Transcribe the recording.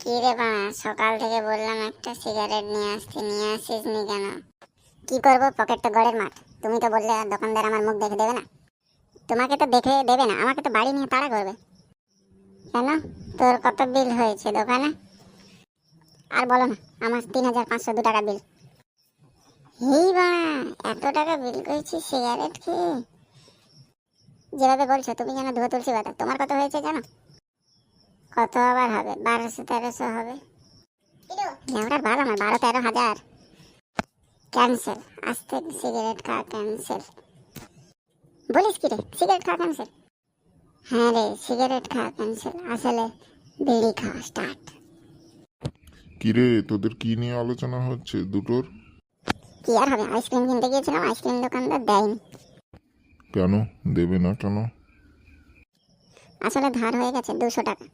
কি রে বাবা, সকাল থেকে বললাম একটা সিগারেট নিয়ে আসতে, নিয়ে আসিস নি কেন? কি করবো, পকেট তো গড়ের মাঠ। তুমি তো বললে দোকানদার আমার মুখ দেখে দেবে না। তোমাকে তো দেখে দেবে না, আমাকে তো বাড়ি নিয়ে তাড়া করবে। কেন, তোর কত বিল হয়েছে দোকানে? আর বলো না, আমার 3,502 টাকা বিল। এই বাবা, এত টাকা বিল করেছি সিগারেট খেয়ে? যেভাবে বলছো তুমি যেন ধুয়ে তুলছি বাতা। তোমার কত হয়েছে জানো? কত আবার হবে? 1200-1300 হবে। ওটার ভালো আমার 12-13 হাজার। ক্যান্সেল, আজ থেকে সিগারেট খাওয়া ক্যান্সেল। বলিস কি রে, সিগারেট খাওয়া ক্যান্সেল? হ্যাঁ রে, সিগারেট খাওয়া ক্যান্সেল, আসলে বিড়ি খাওয়া স্টার্ট। কিরে, তোদের কি নিয়ে আলোচনা হচ্ছে দুটোর? কি আর হবে, আইসক্রিম কিনতে গিয়েছিলাম, আইসক্রিম দোকানদার দেয়নি। কেন দেবে না কেন? আসলে ধার হয়ে গেছে 200 টাকা।